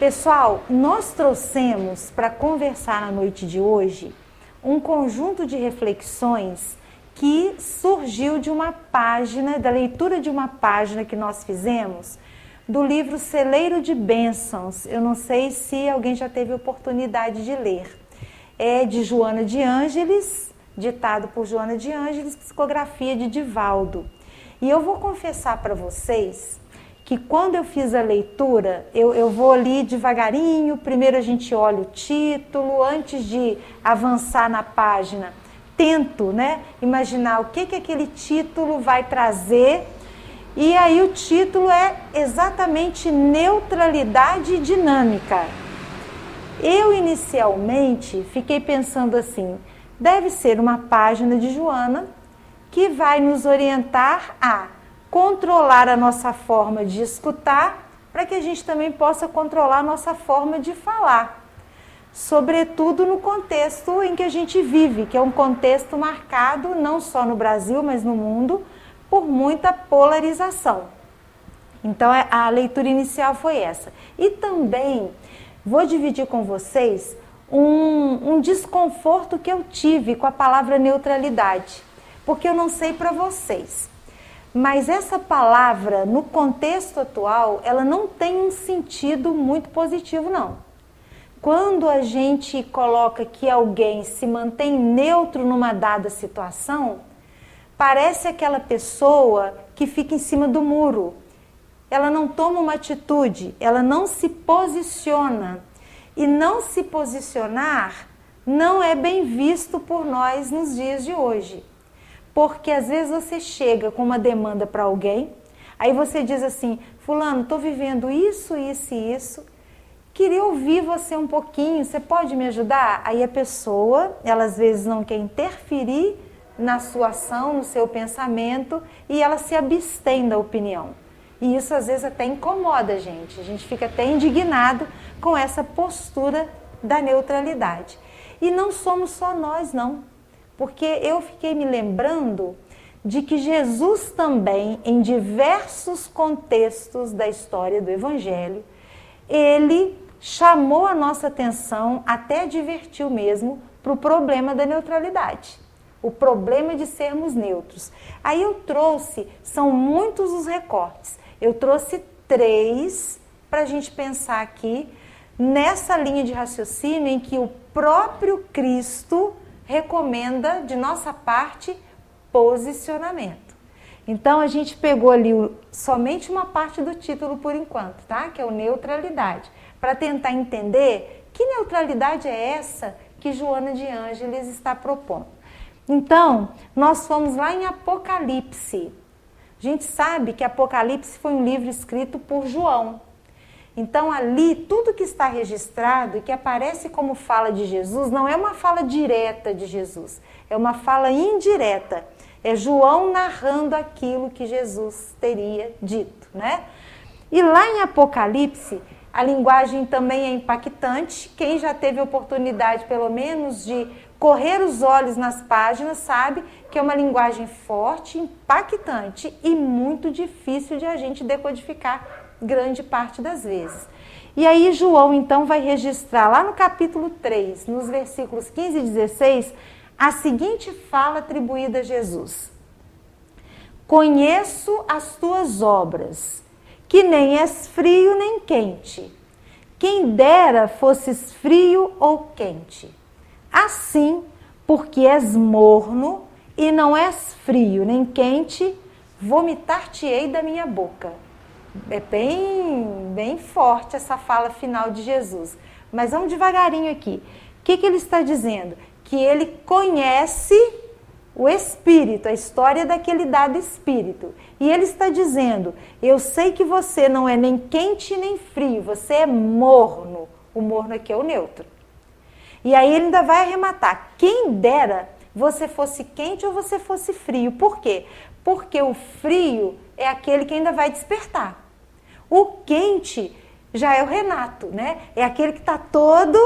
Pessoal, nós trouxemos para conversar na noite de hoje um conjunto de reflexões que surgiu de uma página, da leitura de uma página que nós fizemos do livro Celeiro de Bênçãos. Eu não sei se alguém já teve oportunidade de ler. É de Joana de Ângeles, ditado por Joana de Ângeles, psicografia de Divaldo. E eu vou confessar para vocês que quando eu fiz a leitura, eu vou ali devagarinho, primeiro a gente olha o título, antes de avançar na página, tento, imaginar o que aquele título vai trazer, e aí o título é exatamente neutralidade dinâmica. Eu inicialmente fiquei pensando assim, deve ser uma página de Joana que vai nos orientar a controlar a nossa forma de escutar, para que a gente também possa controlar a nossa forma de falar. Sobretudo no contexto em que a gente vive, que é um contexto marcado, não só no Brasil, mas no mundo, por muita polarização. Então, a leitura inicial foi essa. E também vou dividir com vocês um desconforto que eu tive com a palavra neutralidade, porque eu não sei para vocês. Mas essa palavra, no contexto atual, ela não tem um sentido muito positivo, não. Quando a gente coloca que alguém se mantém neutro numa dada situação, parece aquela pessoa que fica em cima do muro. Ela não toma uma atitude, ela não se posiciona. E não se posicionar não é bem visto por nós nos dias de hoje. Porque às vezes você chega com uma demanda para alguém, aí você diz assim, fulano, estou vivendo isso, isso e isso, queria ouvir você um pouquinho, você pode me ajudar? Aí a pessoa, ela às vezes não quer interferir na sua ação, no seu pensamento, e ela se abstém da opinião. E isso às vezes até incomoda a gente fica até indignado com essa postura da neutralidade. E não somos só nós, não. Porque eu fiquei me lembrando de que Jesus também, em diversos contextos da história do Evangelho, ele chamou a nossa atenção, até advertiu mesmo, para o problema da neutralidade. O problema de sermos neutros. Aí eu trouxe, são muitos os recortes, eu trouxe 3 para a gente pensar aqui, nessa linha de raciocínio em que o próprio Cristo recomenda, de nossa parte, posicionamento. Então, a gente pegou ali somente uma parte do título por enquanto, tá? Que é o neutralidade, para tentar entender que neutralidade é essa que Joana de Ângeles está propondo. Então, nós fomos lá em Apocalipse. A gente sabe que Apocalipse foi um livro escrito por João. Então ali, tudo que está registrado e que aparece como fala de Jesus, não é uma fala direta de Jesus, é uma fala indireta. É João narrando aquilo que Jesus teria dito, E lá em Apocalipse, a linguagem também é impactante. Quem já teve oportunidade, pelo menos, de correr os olhos nas páginas, sabe que é uma linguagem forte, impactante e muito difícil de a gente decodificar grande parte das vezes. E aí João então vai registrar lá no capítulo 3, nos versículos 15 e 16, a seguinte fala atribuída a Jesus. Conheço as tuas obras, que nem és frio nem quente. Quem dera fosses frio ou quente. Assim, porque és morno e não és frio nem quente, vomitar-te-ei da minha boca. É bem forte essa fala final de Jesus. Mas vamos devagarinho aqui. O que ele está dizendo? Que ele conhece o Espírito, a história daquele dado Espírito. E ele está dizendo, eu sei que você não é nem quente nem frio, você é morno. O morno aqui é o neutro. E aí ele ainda vai arrematar. Quem dera você fosse quente ou você fosse frio. Por quê? Porque o frio é aquele que ainda vai despertar. O quente já é o Renato, É aquele que está todo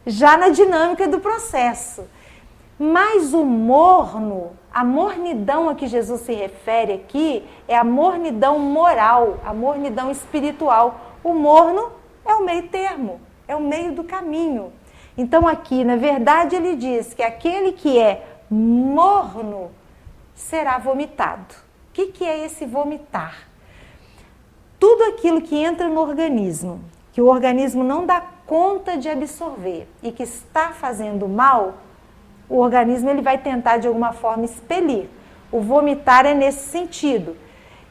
já na dinâmica do processo. Mas o morno, a mornidão a que Jesus se refere aqui, é a mornidão moral, a mornidão espiritual. O morno é o o meio termo, é o meio do caminho. Então aqui, na verdade, ele diz que aquele que é morno será vomitado. O que é esse vomitar? Tudo aquilo que entra no organismo, que o organismo não dá conta de absorver e que está fazendo mal, o organismo ele vai tentar de alguma forma expelir. O vomitar é nesse sentido.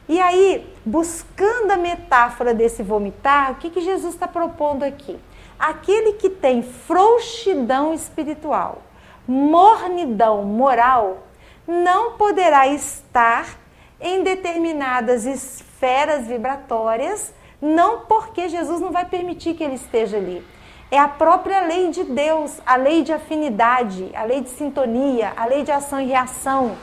E aí, buscando a metáfora desse vomitar, o que Jesus está propondo aqui? Aquele que tem frouxidão espiritual, mornidão moral, não poderá estar em determinadas esferas vibratórias, não porque Jesus não vai permitir que ele esteja ali. É a própria lei de Deus, a lei de afinidade, a lei de sintonia, a lei de ação e reação.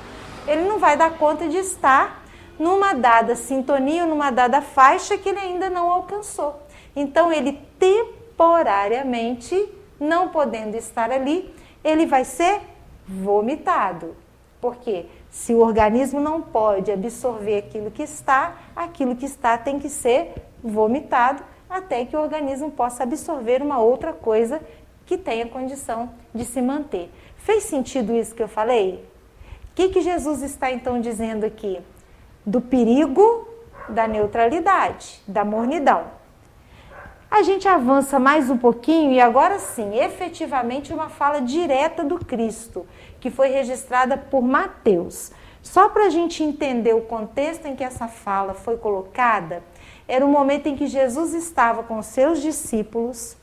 Ele não vai dar conta de estar numa dada sintonia, numa dada faixa que ele ainda não alcançou. Então, ele temporariamente, não podendo estar ali, ele vai ser vomitado. Por quê? Se o organismo não pode absorver aquilo que está tem que ser vomitado até que o organismo possa absorver uma outra coisa que tenha condição de se manter. Fez sentido isso que eu falei? O que Jesus está então dizendo aqui? Do perigo da neutralidade, da mornidão. A gente avança mais um pouquinho e agora sim, efetivamente uma fala direta do Cristo, que foi registrada por Mateus. Só para a gente entender o contexto em que essa fala foi colocada, era o momento em que Jesus estava com os seus discípulos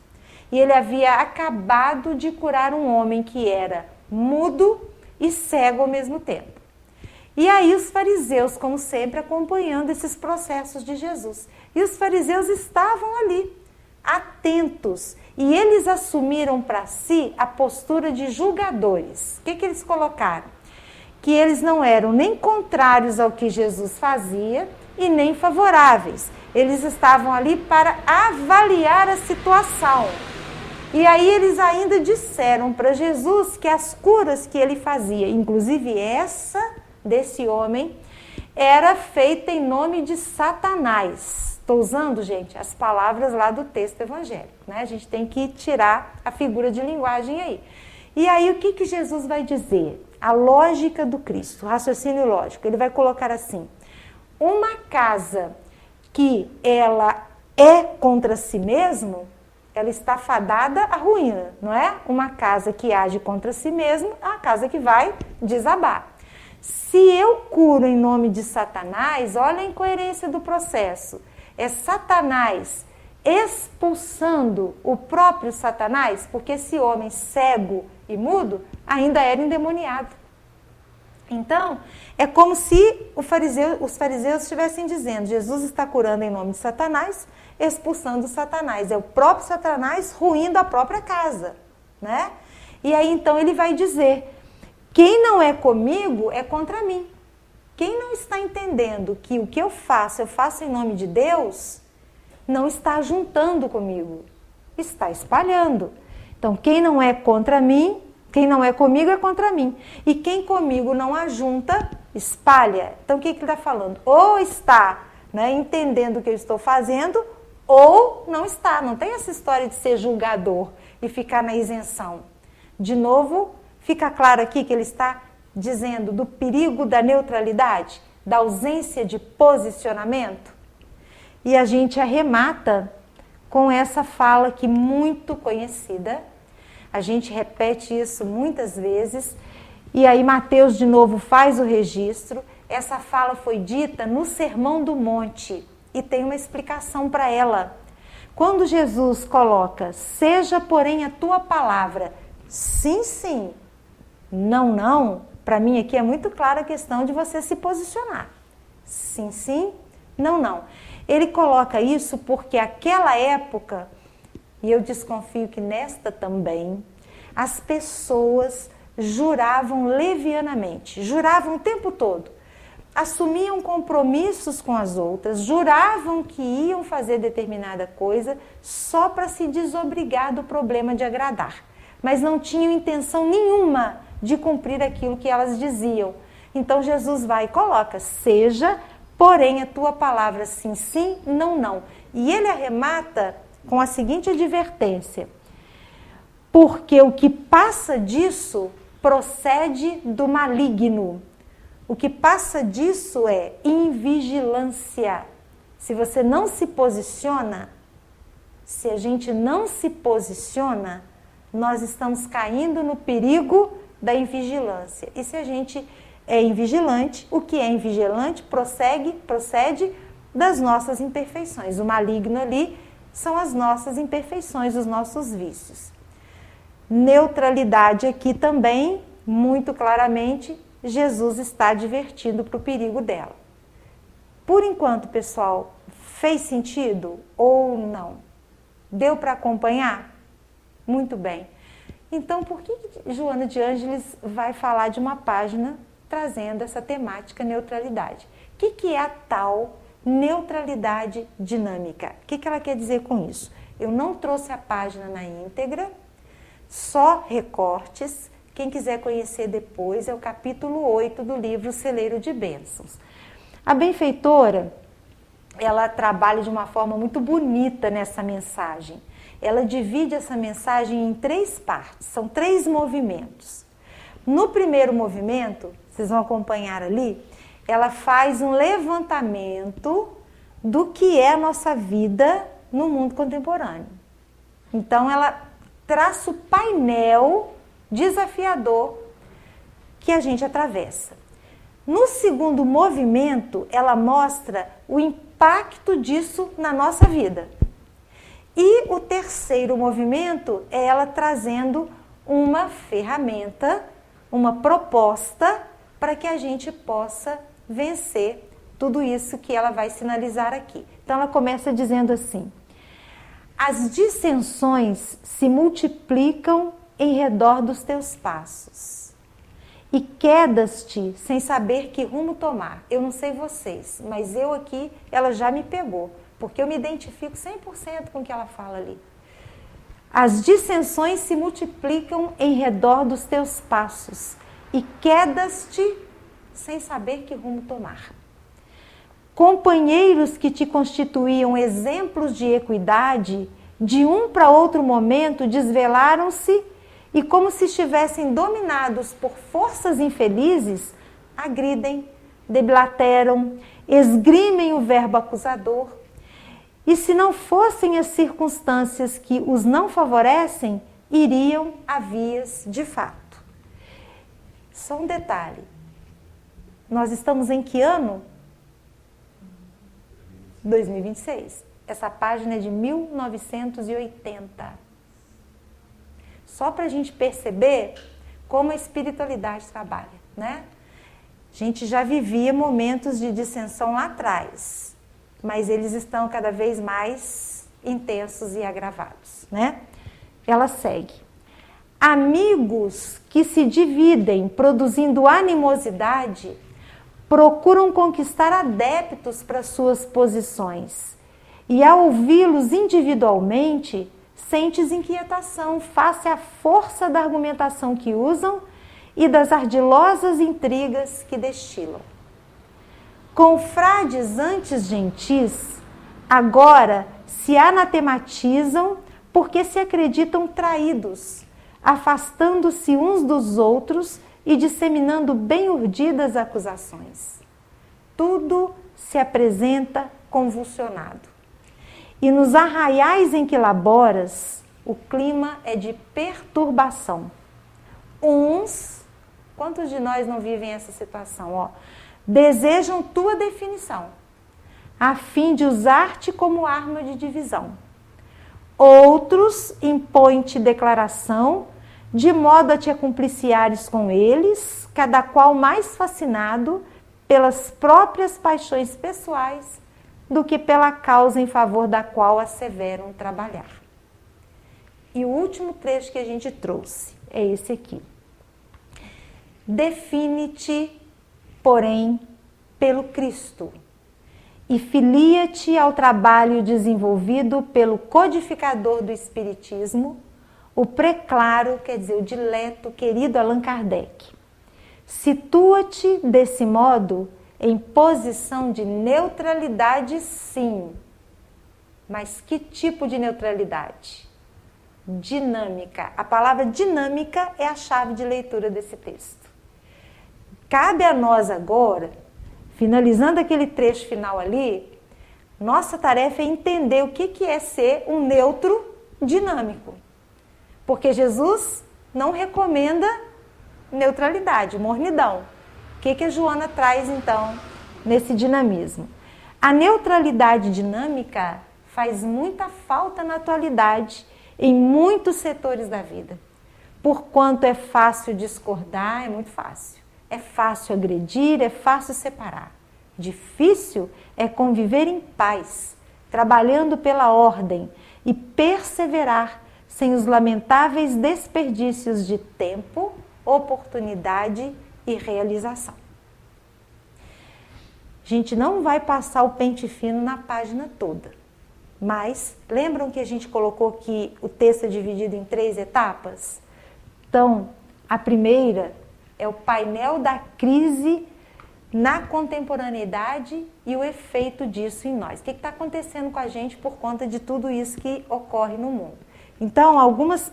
e ele havia acabado de curar um homem que era mudo e cego ao mesmo tempo. E aí os fariseus, como sempre, acompanhando esses processos de Jesus. E os fariseus estavam ali, atentos. E eles assumiram para si a postura de julgadores. O que eles colocaram? Que eles não eram nem contrários ao que Jesus fazia e nem favoráveis. Eles estavam ali para avaliar a situação. E aí eles ainda disseram para Jesus que as curas que ele fazia, inclusive essa desse homem, era feita em nome de Satanás. Estou usando, gente, as palavras lá do texto evangélico, né? A gente tem que tirar a figura de linguagem aí. E aí o que Jesus vai dizer? A lógica do Cristo, o raciocínio lógico. Ele vai colocar assim: uma casa que ela é contra si mesmo, ela está fadada à ruína, não é? Uma casa que age contra si mesmo é uma casa que vai desabar. Se eu curo em nome de Satanás, olha a incoerência do processo. É Satanás expulsando o próprio Satanás, porque esse homem cego e mudo ainda era endemoniado. Então, é como se os fariseus estivessem dizendo: Jesus está curando em nome de Satanás, expulsando Satanás. É o próprio Satanás ruindo a própria casa, né? E aí então ele vai dizer: quem não é comigo é contra mim. Quem não está entendendo que o que eu faço em nome de Deus, não está juntando comigo, está espalhando. Então, quem não é contra mim, quem não é comigo é contra mim. E quem comigo não ajunta, espalha. Então, o que ele está falando? Ou está, né, entendendo o que eu estou fazendo, ou não está. Não tem essa história de ser julgador e ficar na isenção. De novo, fica claro aqui que ele está dizendo do perigo da neutralidade, da ausência de posicionamento. E a gente arremata com essa fala aqui muito conhecida. A gente repete isso muitas vezes. E aí Mateus de novo faz o registro. Essa fala foi dita no Sermão do Monte e tem uma explicação para ela. Quando Jesus coloca: seja porém a tua palavra sim, sim, não, não, para mim aqui é muito clara a questão de você se posicionar. Sim, sim, não, não. Ele coloca isso porque aquela época, e eu desconfio que nesta também, as pessoas juravam levianamente, juravam o tempo todo, assumiam compromissos com as outras, juravam que iam fazer determinada coisa só para se desobrigar do problema de agradar, mas não tinham intenção nenhuma de cumprir aquilo que elas diziam. Então Jesus vai e coloca: seja, porém, a tua palavra sim, sim, não, não. E ele arremata com a seguinte advertência: porque o que passa disso procede do maligno. O que passa disso é invigilância. Se você não se posiciona, se a gente não se posiciona, nós estamos caindo no perigo da invigilância. E se a gente é invigilante, o que é invigilante procede das nossas imperfeições. O maligno ali são as nossas imperfeições, os nossos vícios. Neutralidade aqui também, muito claramente, Jesus está advertindo para o perigo dela. Por enquanto, pessoal, fez sentido ou não? Deu para acompanhar? Muito bem. Então, por que Joana de Ângeles vai falar de uma página trazendo essa temática neutralidade? O que é a tal neutralidade dinâmica? O que ela quer dizer com isso? Eu não trouxe a página na íntegra, só recortes. Quem quiser conhecer depois, é o capítulo 8 do livro Celeiro de Bênçãos. A benfeitora, ela trabalha de uma forma muito bonita nessa mensagem. Ela divide essa mensagem em 3 partes, são 3 movimentos. No primeiro movimento, vocês vão acompanhar ali, ela faz um levantamento do que é a nossa vida no mundo contemporâneo. Então, ela traça o painel desafiador que a gente atravessa. No segundo movimento, ela mostra o impacto disso na nossa vida. E o terceiro movimento é ela trazendo uma ferramenta, uma proposta para que a gente possa vencer tudo isso que ela vai sinalizar aqui. Então ela começa dizendo assim: as dissensões se multiplicam em redor dos teus passos e quedas-te sem saber que rumo tomar. Eu não sei vocês, mas eu aqui, ela já me pegou, porque eu me identifico 100% com o que ela fala ali. As dissensões se multiplicam em redor dos teus passos e quedas-te sem saber que rumo tomar. Companheiros que te constituíam exemplos de equidade, de um para outro momento desvelaram-se e, como se estivessem dominados por forças infelizes, agridem, debilateram, esgrimem o verbo acusador. E se não fossem as circunstâncias que os não favorecem, iriam a vias de fato. Só um detalhe. Nós estamos em que ano? 2026. Essa página é de 1980. Só para a gente perceber como a espiritualidade trabalha, né? A gente já vivia momentos de dissensão lá atrás, mas eles estão cada vez mais intensos e agravados, né? Ela segue. Amigos que se dividem produzindo animosidade procuram conquistar adeptos para suas posições e, ao ouvi-los individualmente, sentes inquietação face à força da argumentação que usam e das ardilosas intrigas que destilam. Confrades antes gentis, agora se anatematizam porque se acreditam traídos, afastando-se uns dos outros e disseminando bem urdidas acusações. Tudo se apresenta convulsionado. E nos arraiais em que laboras, o clima é de perturbação. Quantos de nós não vivem essa situação? Desejam tua definição, a fim de usar-te como arma de divisão. Outros impõem-te declaração, de modo a te acumpliciares com eles, cada qual mais fascinado pelas próprias paixões pessoais do que pela causa em favor da qual asseveram trabalhar. E o último trecho que a gente trouxe é esse aqui. Define-te, porém, pelo Cristo e filia-te ao trabalho desenvolvido pelo codificador do Espiritismo, o preclaro, quer dizer, o dileto, querido Allan Kardec. Situa-te, desse modo, em posição de neutralidade, sim. Mas que tipo de neutralidade? Dinâmica. A palavra dinâmica é a chave de leitura desse texto. Cabe a nós agora, finalizando aquele trecho final ali, nossa tarefa é entender o que é ser um neutro dinâmico. Porque Jesus não recomenda neutralidade, mornidão. O que a Joana traz então nesse dinamismo? A neutralidade dinâmica faz muita falta na atualidade em muitos setores da vida. Porquanto é fácil discordar, é muito fácil. É fácil agredir, é fácil separar. Difícil é conviver em paz, trabalhando pela ordem e perseverar sem os lamentáveis desperdícios de tempo, oportunidade e realização. A gente não vai passar o pente fino na página toda, mas lembram que a gente colocou que o texto é dividido em 3 etapas? Então, a primeira é o painel da crise na contemporaneidade e o efeito disso em nós. O que está acontecendo com a gente por conta de tudo isso que ocorre no mundo? Então, algumas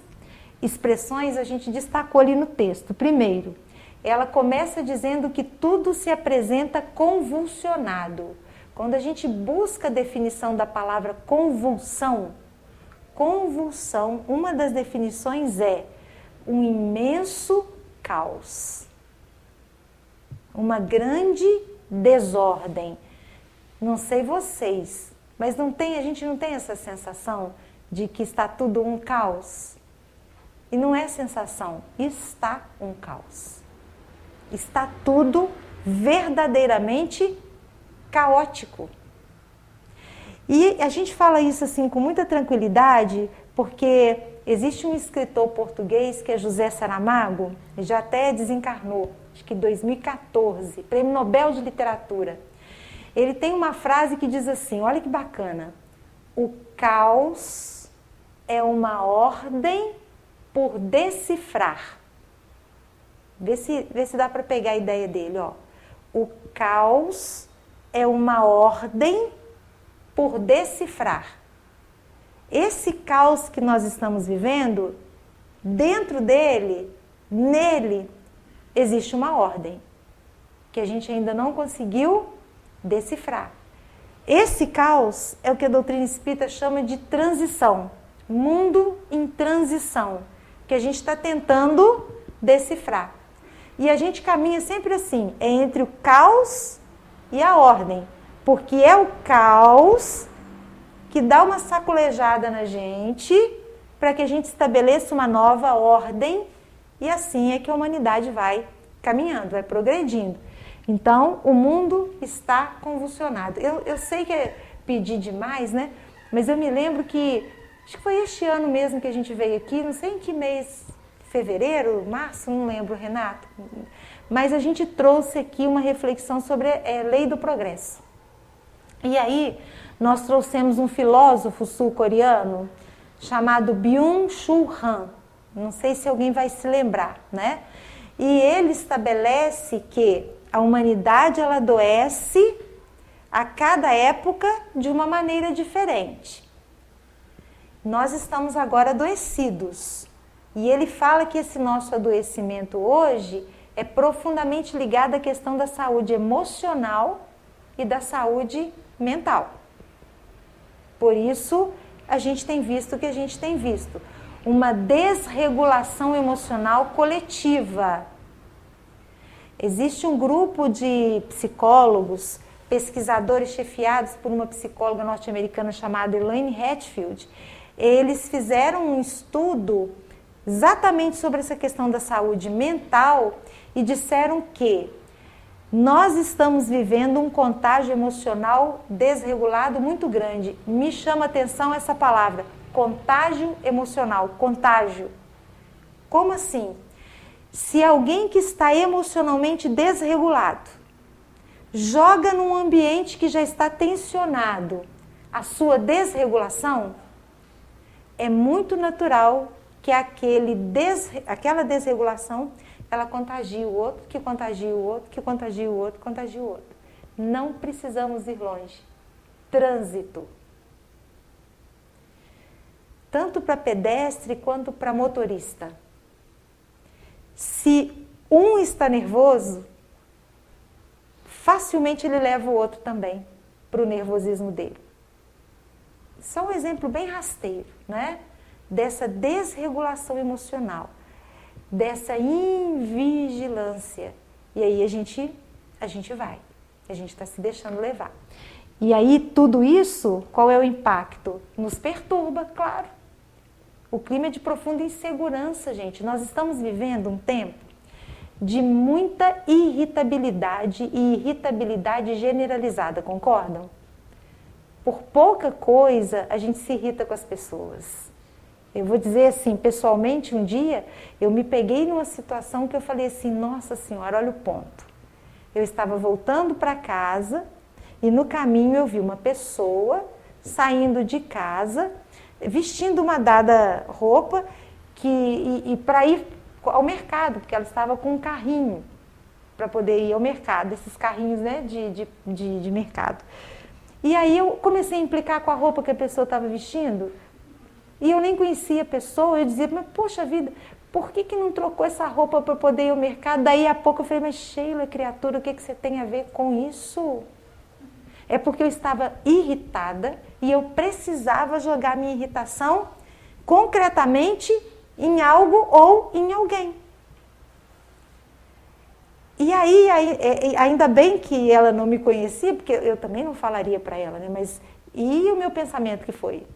expressões a gente destacou ali no texto. Primeiro, ela começa dizendo que tudo se apresenta convulsionado. Quando a gente busca a definição da palavra convulsão, uma das definições é um imenso caos, uma grande desordem. Não sei vocês, mas a gente não tem essa sensação de que está tudo um caos? E não é sensação, está um caos. Está tudo verdadeiramente caótico. E a gente fala isso assim com muita tranquilidade, porque existe um escritor português que é José Saramago, já até desencarnou, acho que em 2014, Prêmio Nobel de Literatura. Ele tem uma frase que diz assim, olha que bacana: o caos é uma ordem por decifrar. Vê se dá para pegar a ideia dele, ó. O caos é uma ordem por decifrar. Esse caos que nós estamos vivendo, dentro dele, nele, existe uma ordem que a gente ainda não conseguiu decifrar. Esse caos é o que a doutrina espírita chama de transição, mundo em transição, que a gente está tentando decifrar. E a gente caminha sempre assim, é entre o caos e a ordem, porque é o caos que dá uma sacolejada na gente para que a gente estabeleça uma nova ordem, e assim é que a humanidade vai caminhando, vai progredindo. Então, o mundo está convulsionado. Eu sei que é pedir demais, né? Mas eu me lembro que, acho que foi este ano mesmo que a gente veio aqui, não sei em que mês, fevereiro, março, não lembro, Renato. Mas a gente trouxe aqui uma reflexão sobre a lei do progresso. E aí, nós trouxemos um filósofo sul-coreano chamado Byung-Chul Han. Não sei se alguém vai se lembrar, né? E ele estabelece que a humanidade ela adoece a cada época de uma maneira diferente. Nós estamos agora adoecidos. E ele fala que esse nosso adoecimento hoje é profundamente ligado à questão da saúde emocional e da saúde mental. Por isso, a gente tem visto o que a gente tem visto. Uma desregulação emocional coletiva. Existe um grupo de psicólogos, pesquisadores chefiados por uma psicóloga norte-americana chamada Elaine Hatfield. Eles fizeram um estudo exatamente sobre essa questão da saúde mental e disseram que nós estamos vivendo um contágio emocional desregulado muito grande. Me chama a atenção essa palavra, contágio emocional, contágio. Como assim? Se alguém que está emocionalmente desregulado joga num ambiente que já está tensionado a sua desregulação, é muito natural que aquela desregulação ela contagia o outro, que contagia o outro, que contagia o outro, contagia o outro. Não precisamos ir longe. Trânsito. tanto para pedestre quanto para motorista. Se um está nervoso, facilmente ele leva o outro também para o nervosismo dele. Só um exemplo bem rasteiro, né? Dessa desregulação emocional, dessa invigilância. E aí a gente vai, a gente está se deixando levar. E aí tudo isso, qual é o impacto? Nos perturba, claro. O clima é de profunda insegurança, gente. Nós estamos vivendo um tempo de muita irritabilidade e irritabilidade generalizada, concordam? Por pouca coisa a gente se irrita com as pessoas. Eu vou dizer assim, pessoalmente, um dia eu me peguei numa situação que eu falei assim, nossa senhora, olha o ponto. Eu estava voltando para casa e no caminho eu vi uma pessoa saindo de casa, vestindo uma dada roupa e para ir ao mercado, porque ela estava com um carrinho para poder ir ao mercado, esses carrinhos, né, de mercado. E aí eu comecei a implicar com a roupa que a pessoa estava vestindo e eu nem conhecia a pessoa, eu dizia, mas poxa vida, por que não trocou essa roupa para poder ir ao mercado? Daí a pouco eu falei, mas Sheila, criatura, o que você tem a ver com isso? É porque eu estava irritada e eu precisava jogar minha irritação concretamente em algo ou em alguém. E aí, ainda bem que ela não me conhecia, porque eu também não falaria para ela, né? Mas e o meu pensamento que foi?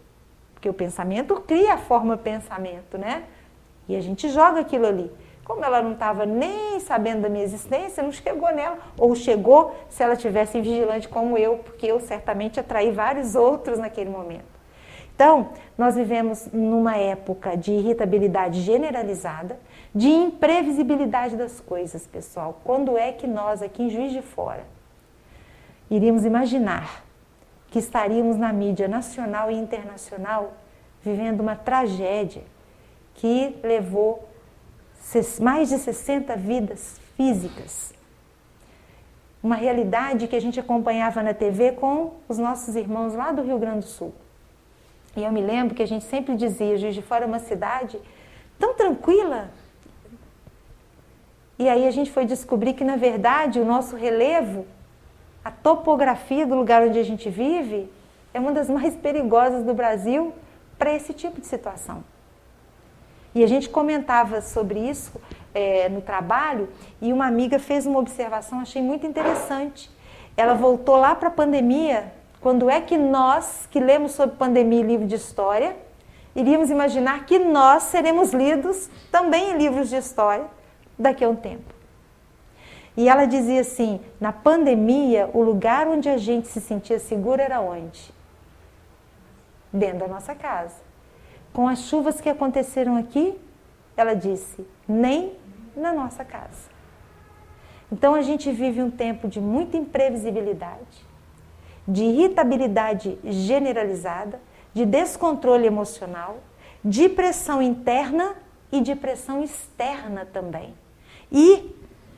Porque o pensamento cria a forma pensamento, né? E a gente joga aquilo ali. Como ela não estava nem sabendo da minha existência, não chegou nela. Ou chegou se ela tivesse vigilante como eu, porque eu certamente atraí vários outros naquele momento. Então, nós vivemos numa época de irritabilidade generalizada, de imprevisibilidade das coisas, pessoal. Quando é que nós, aqui em Juiz de Fora, iríamos imaginar que estaríamos na mídia nacional e internacional vivendo uma tragédia que levou mais de 60 vidas físicas? Uma realidade que a gente acompanhava na TV com os nossos irmãos lá do Rio Grande do Sul. E eu me lembro que a gente sempre dizia, Juiz de Fora é uma cidade tão tranquila. E aí a gente foi descobrir que, na verdade, o nosso relevo, a topografia do lugar onde a gente vive, é uma das mais perigosas do Brasil para esse tipo de situação. E a gente comentava sobre isso no trabalho e uma amiga fez uma observação, achei muito interessante. Ela voltou lá para a pandemia. Quando é que nós, que lemos sobre pandemia e livro de história, iríamos imaginar que nós seremos lidos também em livros de história daqui a um tempo? E ela dizia assim, na pandemia, o lugar onde a gente se sentia seguro era onde? Dentro da nossa casa. Com as chuvas que aconteceram aqui, ela disse, nem na nossa casa. Então a gente vive um tempo de muita imprevisibilidade, de irritabilidade generalizada, de descontrole emocional, de pressão interna e de pressão externa também. E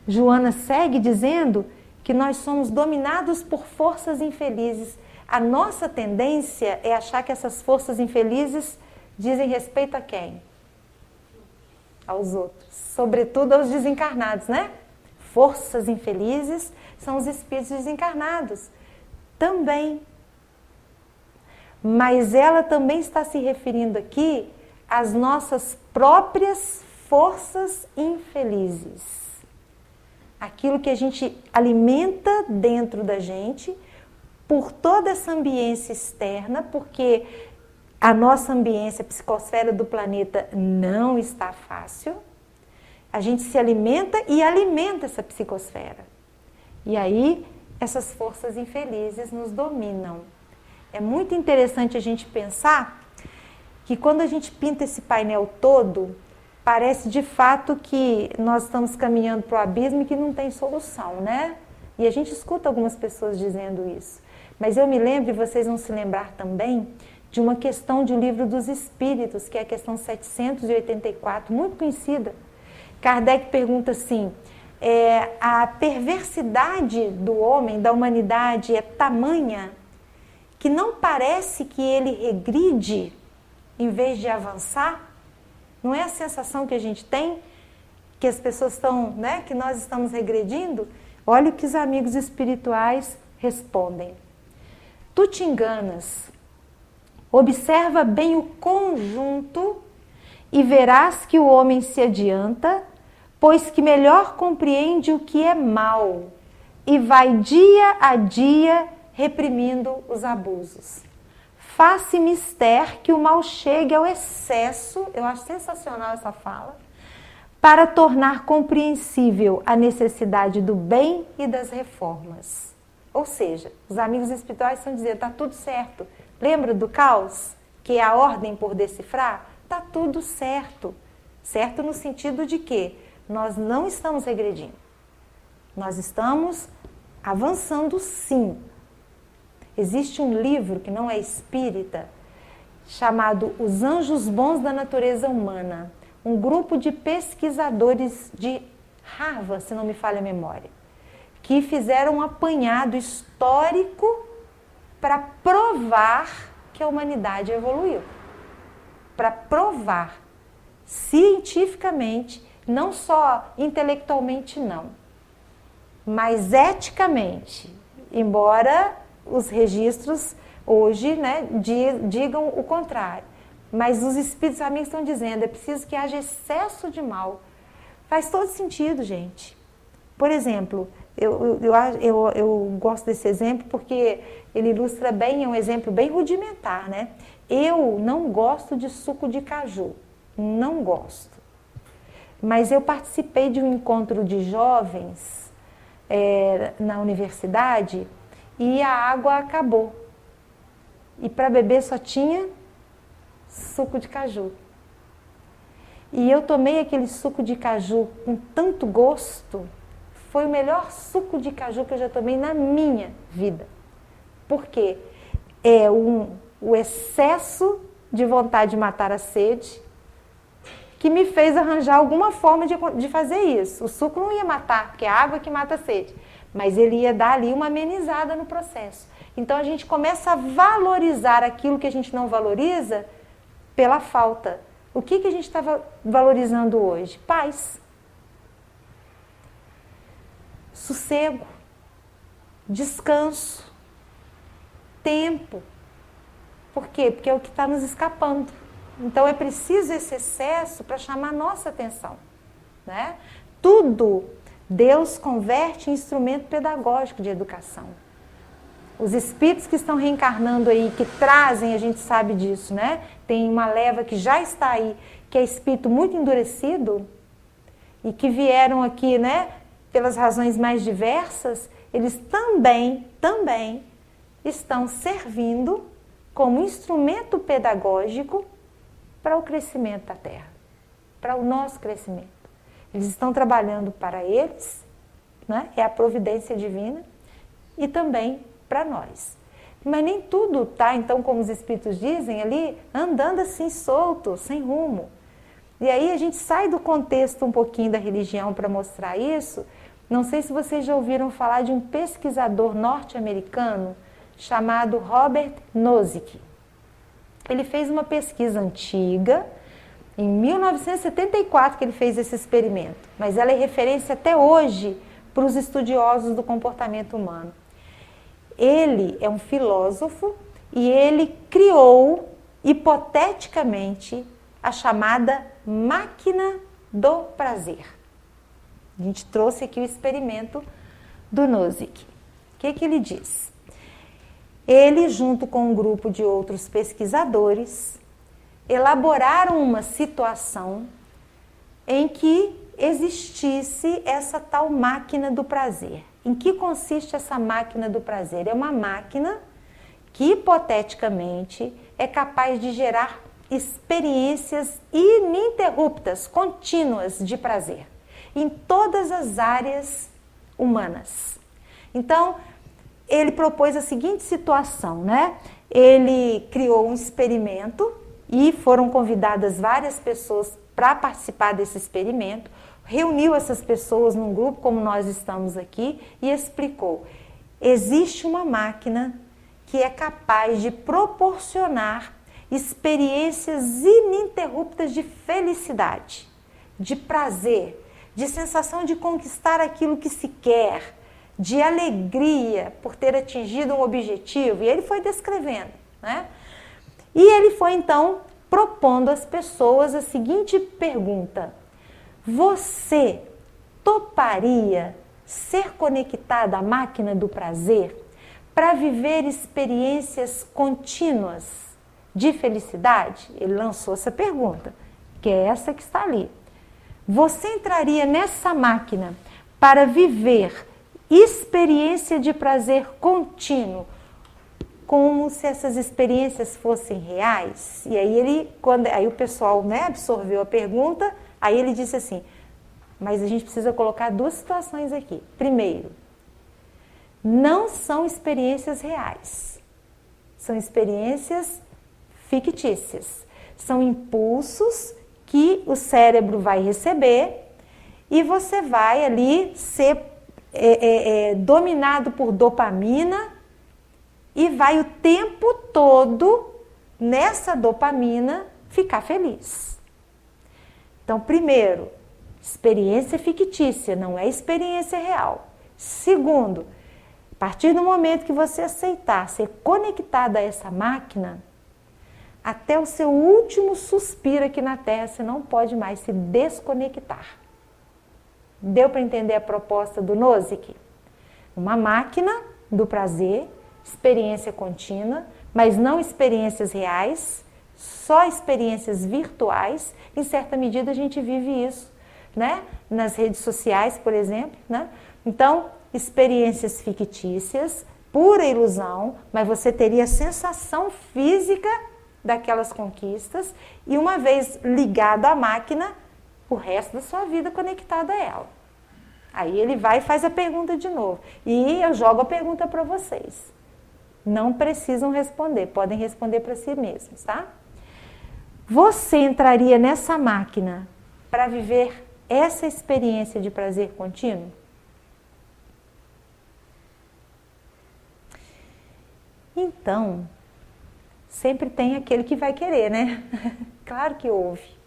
Joana segue dizendo que nós somos dominados por forças infelizes. A nossa tendência é achar que essas forças infelizes dizem respeito a quem? Aos outros, sobretudo aos desencarnados, né? Forças infelizes são os espíritos desencarnados. Também. Mas ela também está se referindo aqui às nossas próprias forças infelizes. Aquilo que a gente alimenta dentro da gente por toda essa ambiência externa, porque a nossa ambiência, a psicosfera do planeta não está fácil. A gente se alimenta e alimenta essa psicosfera. E aí essas forças infelizes nos dominam. É muito interessante a gente pensar que quando a gente pinta esse painel todo, parece de fato que nós estamos caminhando para o abismo e que não tem solução, né? E a gente escuta algumas pessoas dizendo isso. Mas eu me lembro, e vocês vão se lembrar também, de uma questão de O Livro dos Espíritos, que é a questão 784, muito conhecida. Kardec pergunta assim, a perversidade do homem, da humanidade, é tamanha que não parece que ele regride em vez de avançar? Não é a sensação que a gente tem? Que as pessoas estão, né? Que nós estamos regredindo? Olha o que os amigos espirituais respondem. Tu te enganas. Observa bem o conjunto e verás que o homem se adianta, pois que melhor compreende o que é mal e vai dia a dia reprimindo os abusos. Faz-se mister que o mal chegue ao excesso, eu acho sensacional essa fala, para tornar compreensível a necessidade do bem e das reformas. Ou seja, os amigos espirituais estão dizendo, está tudo certo. Lembra do caos, que é a ordem por decifrar? Está tudo certo. Certo no sentido de que nós não estamos regredindo. Nós estamos avançando sim. Existe um livro que não é espírita, chamado Os Anjos Bons da Natureza Humana. Um grupo de pesquisadores de Harvard, se não me falha a memória, que fizeram um apanhado histórico para provar que a humanidade evoluiu. Para provar cientificamente, não só intelectualmente não, mas eticamente, embora os registros hoje, né, digam o contrário. Mas os espíritos amigos estão dizendo, é preciso que haja excesso de mal. Faz todo sentido, gente. Por exemplo, eu gosto desse exemplo porque ele ilustra bem, é um exemplo bem rudimentar, né? Eu não gosto de suco de caju, não gosto. Mas eu participei de um encontro de jovens na universidade e a água acabou. E para beber só tinha suco de caju. E eu tomei aquele suco de caju com tanto gosto, foi o melhor suco de caju que eu já tomei na minha vida. Por quê? É o excesso de vontade de matar a sede que me fez arranjar alguma forma de fazer isso. O suco não ia matar, porque é a água que mata a sede, mas ele ia dar ali uma amenizada no processo. Então a gente começa a valorizar aquilo que a gente não valoriza pela falta. O que a gente está valorizando hoje? Paz, sossego, descanso, tempo. Por quê? Porque é o que está nos escapando. Então é preciso esse excesso para chamar nossa atenção, né? Tudo Deus converte em instrumento pedagógico de educação. Os espíritos que estão reencarnando aí, que trazem, a gente sabe disso, né? Tem uma leva que já está aí, que é espírito muito endurecido e que vieram aqui, né? Pelas razões mais diversas, eles também estão servindo como instrumento pedagógico para o crescimento da Terra, para o nosso crescimento. Eles estão trabalhando para eles, né? É a providência divina, e também para nós. Mas nem tudo está, então, como os espíritos dizem ali, andando assim solto, sem rumo. E aí a gente sai do contexto um pouquinho da religião para mostrar isso. Não sei se vocês já ouviram falar de um pesquisador norte-americano chamado Robert Nozick. Ele fez uma pesquisa antiga, em 1974 que ele fez esse experimento, mas ela é referência até hoje para os estudiosos do comportamento humano. Ele é um filósofo e ele criou, hipoteticamente, a chamada máquina do prazer. A gente trouxe aqui o experimento do Nozick. O que ele diz? Ele, junto com um grupo de outros pesquisadores, elaboraram uma situação em que existisse essa tal máquina do prazer. Em que consiste essa máquina do prazer? É uma máquina que, hipoteticamente, é capaz de gerar experiências ininterruptas, contínuas de prazer, em todas as áreas humanas. Então, ele propôs a seguinte situação, né? Ele criou um experimento e foram convidadas várias pessoas para participar desse experimento, reuniu essas pessoas num grupo, como nós estamos aqui, e explicou: existe uma máquina que é capaz de proporcionar experiências ininterruptas de felicidade, de prazer, de sensação de conquistar aquilo que se quer, de alegria por ter atingido um objetivo. E ele foi descrevendo, né? E ele foi então propondo às pessoas a seguinte pergunta: você toparia ser conectada à máquina do prazer para viver experiências contínuas de felicidade? Ele lançou essa pergunta, que é essa que está ali. Você entraria nessa máquina para viver experiência de prazer contínuo, como se essas experiências fossem reais? E aí aí o pessoal, né, absorveu a pergunta, aí ele disse assim: mas a gente precisa colocar duas situações aqui. Primeiro, não são experiências reais, são experiências fictícias, são impulsos que o cérebro vai receber e você vai ali ser dominado por dopamina e vai o tempo todo nessa dopamina ficar feliz. Então, primeiro, experiência fictícia, não é experiência real. Segundo, a partir do momento que você aceitar ser conectada a essa máquina, até o seu último suspiro aqui na Terra, você não pode mais se desconectar. Deu para entender a proposta do Nozick? Uma máquina do prazer, experiência contínua, mas não experiências reais, só experiências virtuais. Em certa medida a gente vive isso, né? Nas redes sociais, por exemplo, né? Então, experiências fictícias, pura ilusão, mas você teria a sensação física daquelas conquistas e uma vez ligado à máquina, o resto da sua vida conectado a ela. Aí ele vai e faz a pergunta de novo. E eu jogo a pergunta para vocês. Não precisam responder, podem responder para si mesmos, tá? Você entraria nessa máquina para viver essa experiência de prazer contínuo? Então, sempre tem aquele que vai querer, né? Claro que houve.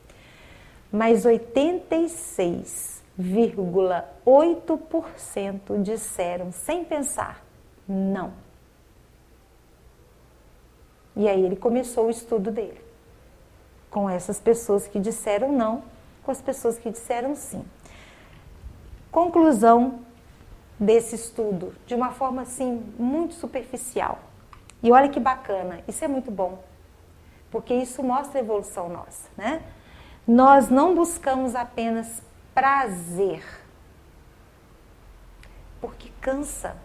Mas 86,8% disseram, sem pensar, não. E aí ele começou o estudo dele, com essas pessoas que disseram não, com as pessoas que disseram sim. Conclusão desse estudo, de uma forma assim, muito superficial. E olha que bacana, isso é muito bom, porque isso mostra a evolução nossa, né? Nós não buscamos apenas prazer, porque cansa.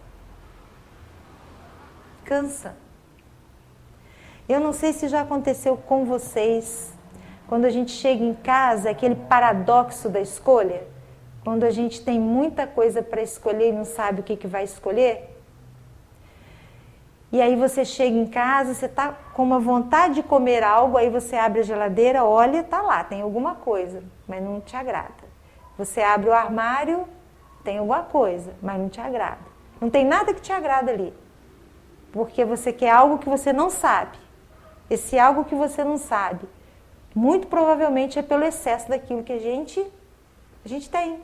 Cansa. Eu não sei se já aconteceu com vocês, quando a gente chega em casa, aquele paradoxo da escolha, quando a gente tem muita coisa para escolher e não sabe o que vai escolher. E aí você chega em casa, você está com uma vontade de comer algo, aí você abre a geladeira, olha, está lá, tem alguma coisa, mas não te agrada. Você abre o armário, tem alguma coisa, mas não te agrada. Não tem nada que te agrada ali, porque você quer algo que você não sabe. Esse algo que você não sabe, muito provavelmente é pelo excesso daquilo que a gente tem.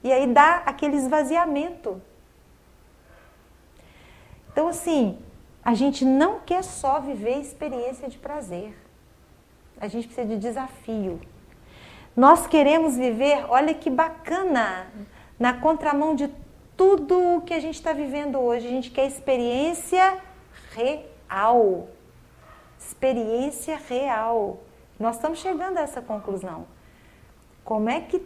E aí dá aquele esvaziamento. Então, assim, a gente não quer só viver experiência de prazer. A gente precisa de desafio. Nós queremos viver, olha que bacana, na contramão de tudo o que a gente está vivendo hoje. A gente quer experiência real. Experiência real. Nós estamos chegando a essa conclusão. Como é que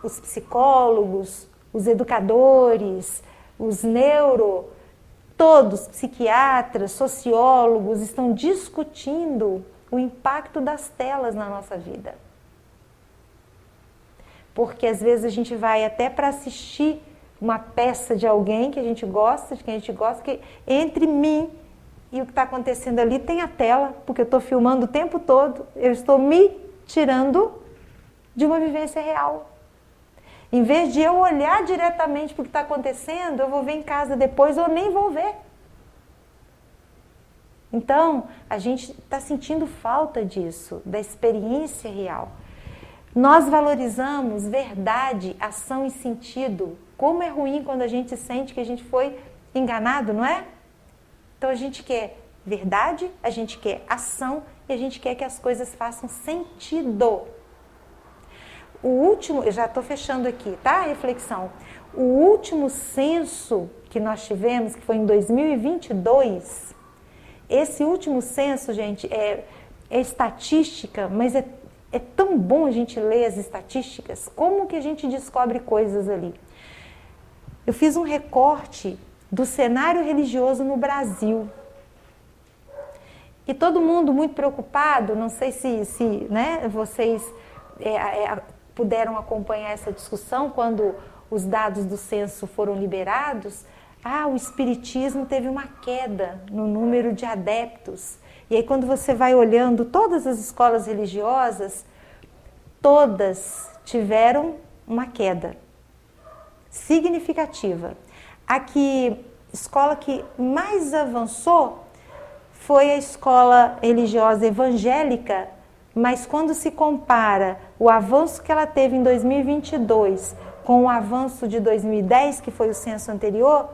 os psicólogos, os educadores, os todos, psiquiatras, sociólogos, estão discutindo o impacto das telas na nossa vida. Porque às vezes a gente vai até para assistir uma peça de alguém que a gente gosta, de quem a gente gosta, que entre mim e o que está acontecendo ali tem a tela, porque eu estou filmando o tempo todo, eu estou me tirando de uma vivência real. Em vez de eu olhar diretamente para o que está acontecendo, eu vou ver em casa depois ou nem vou ver. Então, a gente está sentindo falta disso, da experiência real. Nós valorizamos verdade, ação e sentido. Como é ruim quando a gente sente que a gente foi enganado, não é? Então, a gente quer verdade, a gente quer ação e a gente quer que as coisas façam sentido. O último, eu já estou fechando aqui, tá? Reflexão. O último censo que nós tivemos, que foi em 2022, esse último censo, gente, é estatística, mas é tão bom a gente ler as estatísticas. Como que a gente descobre coisas ali? Eu fiz um recorte do cenário religioso no Brasil. E todo mundo muito preocupado, não sei se né, vocês puderam acompanhar essa discussão quando os dados do censo foram liberados. O espiritismo teve uma queda no número de adeptos. E aí quando você vai olhando todas as escolas religiosas, todas tiveram uma queda significativa. A escola que mais avançou foi a escola religiosa evangélica, mas quando se compara o avanço que ela teve em 2022 com o avanço de 2010, que foi o censo anterior,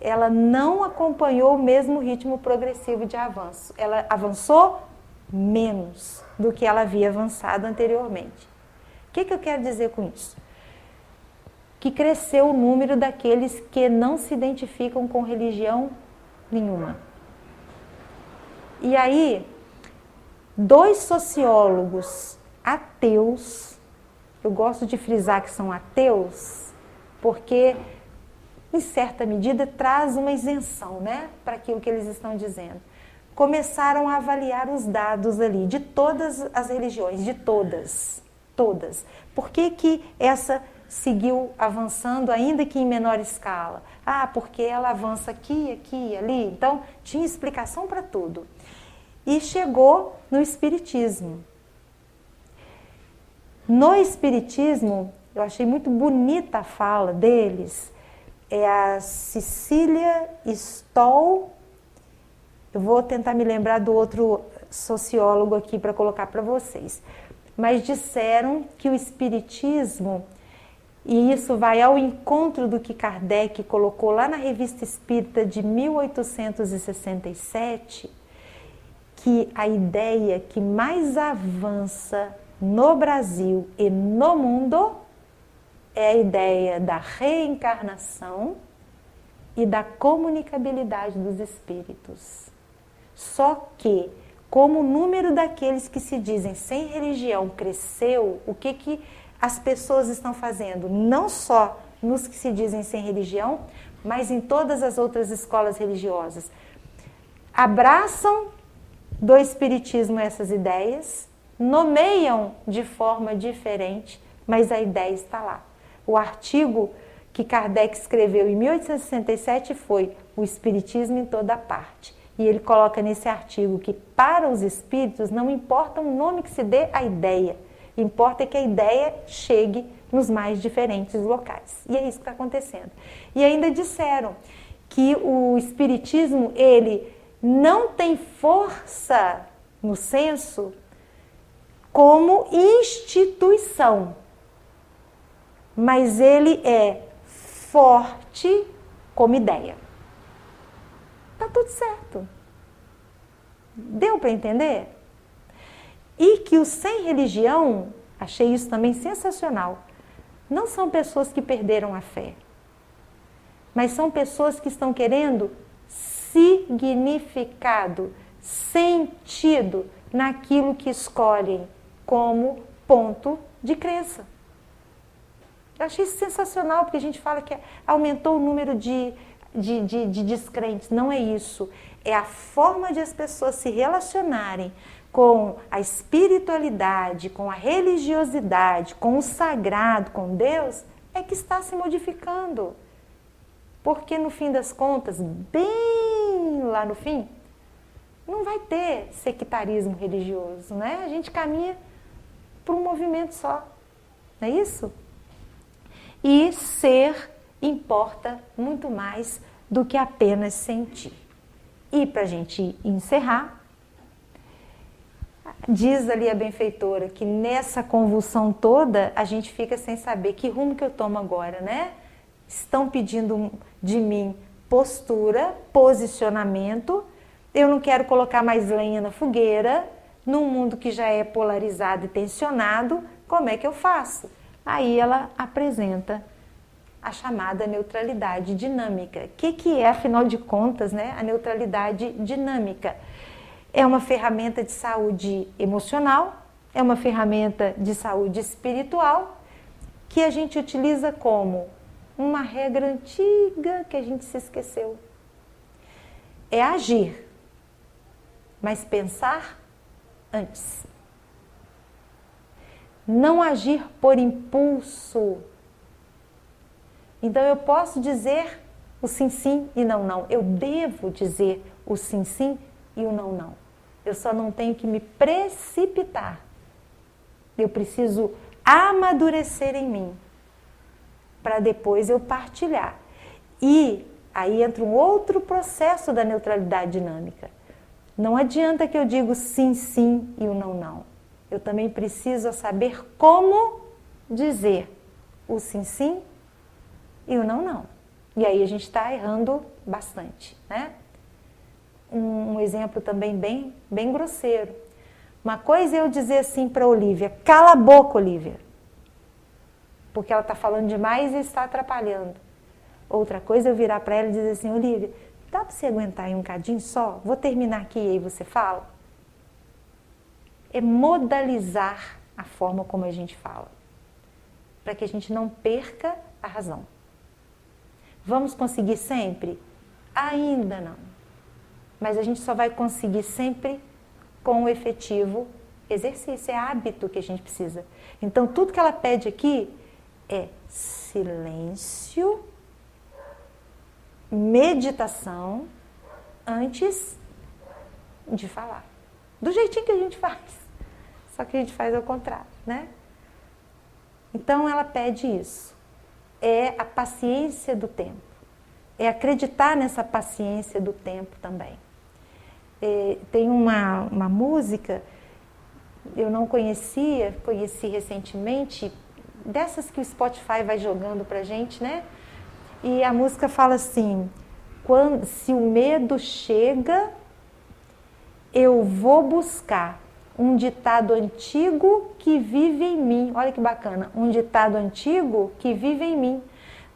ela não acompanhou o mesmo ritmo progressivo de avanço. Ela avançou menos do que ela havia avançado anteriormente. O que eu quero dizer com isso? Que cresceu o número daqueles que não se identificam com religião nenhuma. E aí, 2 sociólogos ateus, eu gosto de frisar que são ateus, porque, em certa medida, traz uma isenção, né, para aquilo que eles estão dizendo. Começaram a avaliar os dados ali, de todas as religiões, de todas. Por que essa seguiu avançando, ainda que em menor escala? Porque ela avança aqui, ali. Então, tinha explicação para tudo. E chegou no Espiritismo. No Espiritismo, eu achei muito bonita a fala deles, é a Cecília Stoll. Eu vou tentar me lembrar do outro sociólogo aqui para colocar para vocês. Mas disseram que o Espiritismo, e isso vai ao encontro do que Kardec colocou lá na Revista Espírita de 1867, que a ideia que mais avança no Brasil e no mundo é a ideia da reencarnação e da comunicabilidade dos espíritos. Só que, como o número daqueles que se dizem sem religião cresceu, o que as pessoas estão fazendo? Não só nos que se dizem sem religião, mas em todas as outras escolas religiosas. Abraçam do espiritismo essas ideias, nomeiam de forma diferente, mas a ideia está lá. O artigo que Kardec escreveu em 1867 foi O Espiritismo em Toda Parte. E ele coloca nesse artigo que para os espíritos não importa o nome que se dê à ideia, importa que a ideia chegue nos mais diferentes locais. E é isso que está acontecendo. E ainda disseram que o espiritismo, ele não tem força no censo como instituição, mas ele é forte como ideia. Tá tudo certo. Deu para entender? E que os sem religião, achei isso também sensacional, não são pessoas que perderam a fé, mas são pessoas que estão querendo significado, sentido naquilo que escolhem como ponto de crença. Eu achei isso sensacional, porque a gente fala que aumentou o número de descrentes. Não é isso. É a forma de as pessoas se relacionarem com a espiritualidade, com a religiosidade, com o sagrado, com Deus, é que está se modificando. Porque no fim das contas, bem lá no fim, não vai ter sectarismo religioso, né? A gente caminha para um movimento só, não é isso? E ser importa muito mais do que apenas sentir. E para a gente encerrar, diz ali a benfeitora que nessa convulsão toda a gente fica sem saber que rumo que eu tomo agora, né? Estão pedindo de mim postura, posicionamento, eu não quero colocar mais lenha na fogueira, num mundo que já é polarizado e tensionado, como é que eu faço? Aí ela apresenta a chamada neutralidade dinâmica. O que é, afinal de contas, né, a neutralidade dinâmica? É uma ferramenta de saúde emocional, é uma ferramenta de saúde espiritual, que a gente utiliza como uma regra antiga que a gente se esqueceu. É agir, mas pensar antes. Não agir por impulso. Então eu posso dizer o sim, sim e não, não. Eu devo dizer o sim, sim e o não, não. Eu só não tenho que me precipitar. Eu preciso amadurecer em mim para depois eu partilhar. E aí entra um outro processo da neutralidade dinâmica. Não adianta que eu diga sim, sim e o não, não. Eu também preciso saber como dizer o sim, sim e o não, não. E aí a gente está errando bastante, né? Um exemplo também bem grosseiro. Uma coisa é eu dizer assim para a Olivia, cala a boca, Olivia, porque ela está falando demais e está atrapalhando. Outra coisa é eu virar para ela e dizer assim, Olivia, dá para você aguentar aí um cadinho só? Vou terminar aqui e aí você fala? É modalizar a forma como a gente fala, para que a gente não perca a razão. Vamos conseguir sempre? Ainda não. Mas a gente só vai conseguir sempre com o efetivo exercício, é hábito que a gente precisa. Então, tudo que ela pede aqui é silêncio, meditação, antes de falar. Do jeitinho que a gente faz. Só que a gente faz ao contrário, né? Então, ela pede isso. É a paciência do tempo. É acreditar nessa paciência do tempo também. Tem uma música, eu não conhecia, conheci recentemente, dessas que o Spotify vai jogando pra gente, né? E a música fala assim, se o medo chega, eu vou buscar um ditado antigo que vive em mim. Olha que bacana, um ditado antigo que vive em mim.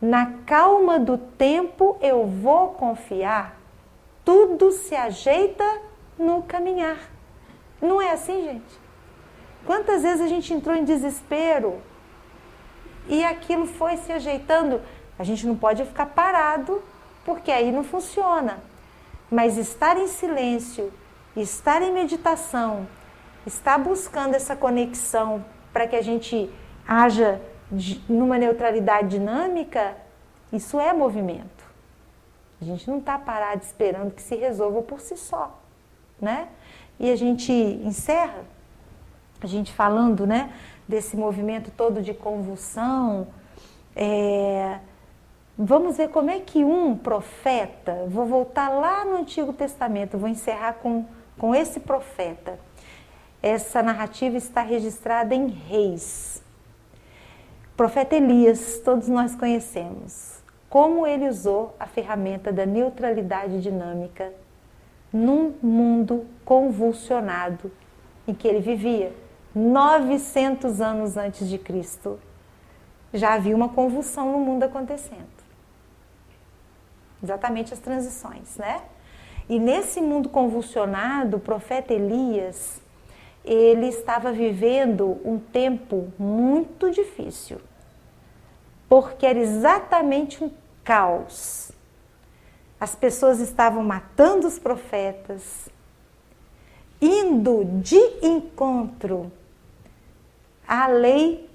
Na calma do tempo eu vou confiar, tudo se ajeita no caminhar. Não é assim, gente? Quantas vezes a gente entrou em desespero e aquilo foi se ajeitando? A gente não pode ficar parado, porque aí não funciona. Mas estar em silêncio, estar em meditação, estar buscando essa conexão para que a gente haja numa neutralidade dinâmica, isso é movimento. A gente não está parado esperando que se resolva por si só, né? E a gente encerra, a gente falando, né, desse movimento todo de convulsão. Vamos ver como é que um profeta, vou voltar lá no Antigo Testamento, vou encerrar com esse profeta. Essa narrativa está registrada em Reis. O profeta Elias, todos nós conhecemos. Como ele usou a ferramenta da neutralidade dinâmica num mundo convulsionado em que ele vivia. 900 anos antes de Cristo, já havia uma convulsão no mundo acontecendo. Exatamente as transições, né? E nesse mundo convulsionado, o profeta Elias, ele estava vivendo um tempo muito difícil, porque era exatamente um caos. As pessoas estavam matando os profetas, indo de encontro à lei,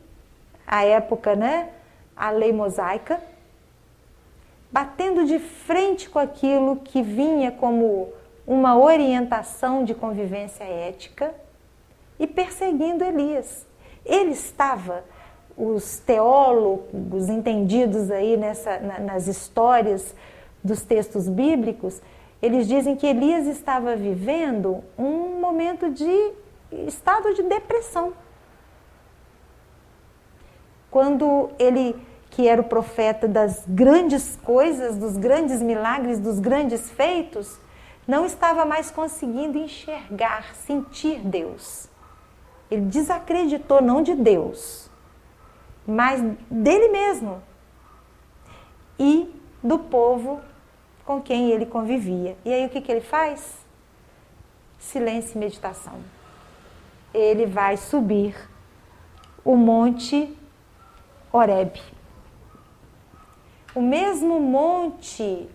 à época, né? A lei mosaica, batendo de frente com aquilo que vinha como uma orientação de convivência ética e perseguindo Elias. Ele estava, os teólogos entendidos aí nas histórias dos textos bíblicos, Eles dizem que Elias estava vivendo um momento de estado de depressão. Quando ele, que era o profeta das grandes coisas, dos grandes milagres, dos grandes feitos, não estava mais conseguindo enxergar, sentir Deus. Ele desacreditou não de Deus, mas dele mesmo e do povo com quem ele convivia. E aí o que ele faz? Silêncio e meditação. Ele vai subir o monte Horebe. O mesmo monte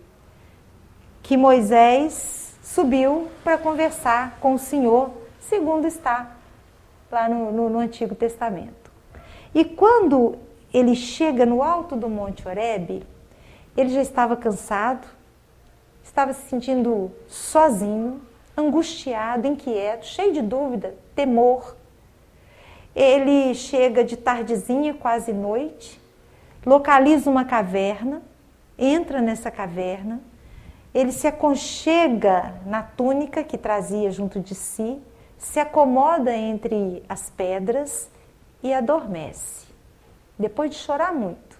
que Moisés subiu para conversar com o Senhor, segundo está lá no Antigo Testamento. E quando ele chega no alto do monte Horebe, ele já estava cansado, estava se sentindo sozinho, angustiado, inquieto, cheio de dúvida, temor. Ele chega de tardezinha, quase noite, localiza uma caverna, entra nessa caverna, ele se aconchega na túnica que trazia junto de si, se acomoda entre as pedras e adormece, depois de chorar muito.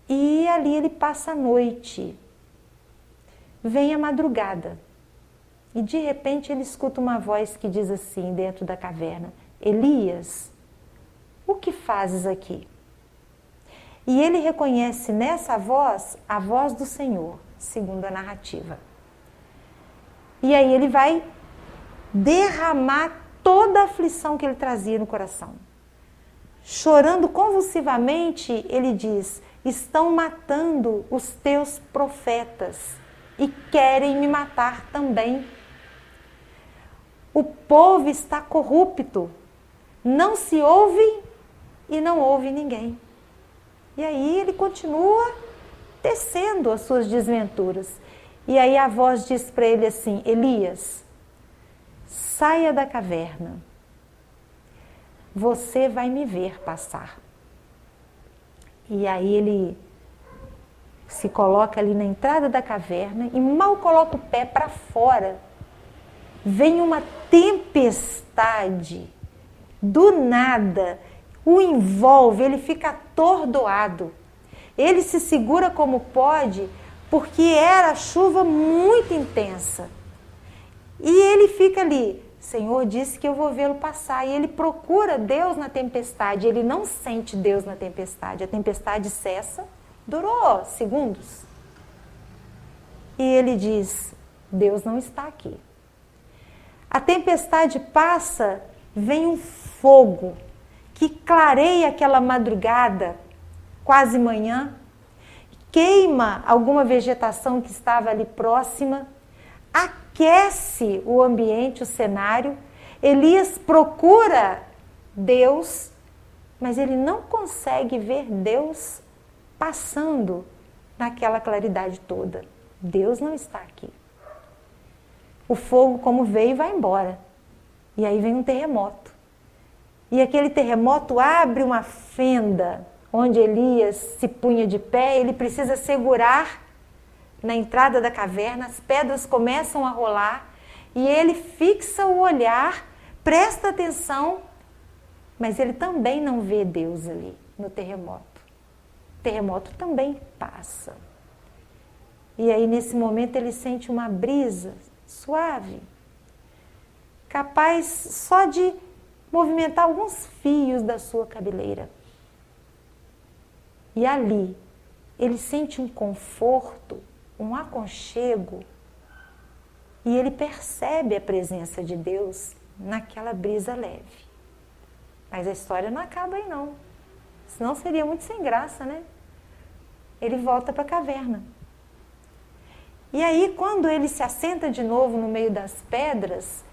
E ali ele passa a noite. Vem a madrugada e de repente ele escuta uma voz que diz assim dentro da caverna: Elias, o que fazes aqui? E ele reconhece nessa voz a voz do Senhor, segundo a narrativa. E aí ele vai derramar toda a aflição que ele trazia no coração. Chorando convulsivamente, ele diz: estão matando os teus profetas e querem me matar também. O povo está corrupto, não se ouve e não ouve ninguém. E aí ele continua tecendo as suas desventuras. E aí a voz diz para ele assim: Elias, saia da caverna, você vai me ver passar. E aí ele se coloca ali na entrada da caverna e mal coloca o pé para fora. Vem uma tempestade, do nada, o envolve, ele fica atordoado. Ele se segura como pode, porque era chuva muito intensa. E ele fica ali: Senhor disse que eu vou vê-lo passar. E ele procura Deus na tempestade, ele não sente Deus na tempestade. A tempestade cessa, durou segundos. E ele diz: Deus não está aqui. A tempestade passa, vem um fogo que clareia aquela madrugada, quase manhã, queima alguma vegetação que estava ali próxima, aquece o ambiente, o cenário. Elias procura Deus, mas ele não consegue ver Deus passando naquela claridade toda. Deus não está aqui. O fogo, como veio, vai embora. E aí vem um terremoto. E aquele terremoto abre uma fenda onde Elias se punha de pé. Ele precisa segurar na entrada da caverna, as pedras começam a rolar e ele fixa o olhar, presta atenção, mas ele também não vê Deus ali no terremoto. O terremoto também passa. E aí nesse momento ele sente uma brisa suave, capaz só de movimentar alguns fios da sua cabeleira. E ali ele sente um conforto, um aconchego, e ele percebe a presença de Deus naquela brisa leve. Mas a história não acaba aí não, senão seria muito sem graça, né? Ele volta para a caverna. E aí quando ele se assenta de novo no meio das pedras,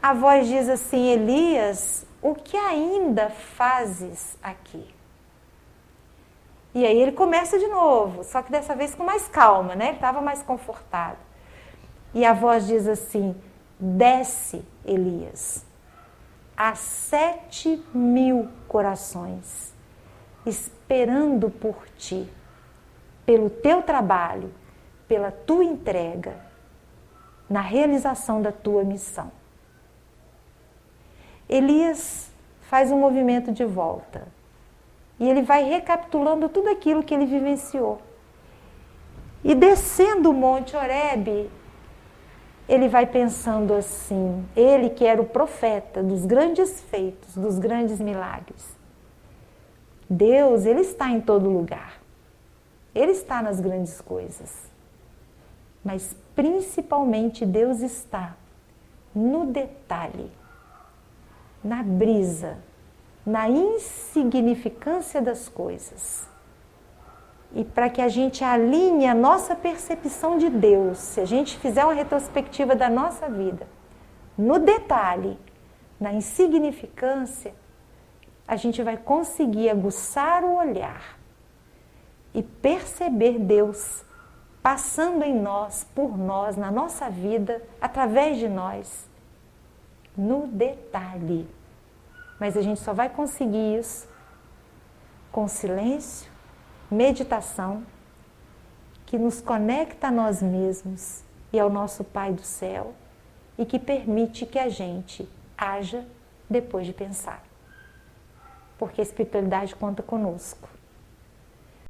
a voz diz assim: Elias, o que ainda fazes aqui? E aí ele começa de novo, só que dessa vez com mais calma, né? Ele estava mais confortado. E a voz diz assim: desce, Elias, há 7.000 corações esperando por ti, pelo teu trabalho, pela tua entrega na realização da tua missão. Elias faz um movimento de volta e ele vai recapitulando tudo aquilo que ele vivenciou. E descendo o Monte Horebe, ele vai pensando assim, ele que era o profeta dos grandes feitos, dos grandes milagres. Deus, ele está em todo lugar. Ele está nas grandes coisas. Mas principalmente Deus está no detalhe, na brisa, na insignificância das coisas. E para que a gente alinhe a nossa percepção de Deus, se a gente fizer uma retrospectiva da nossa vida, no detalhe, na insignificância, a gente vai conseguir aguçar o olhar e perceber Deus passando em nós, por nós, na nossa vida, através de nós, no detalhe. Mas a gente só vai conseguir isso com silêncio, meditação, que nos conecta a nós mesmos e ao nosso Pai do céu e que permite que a gente haja depois de pensar. Porque a espiritualidade conta conosco.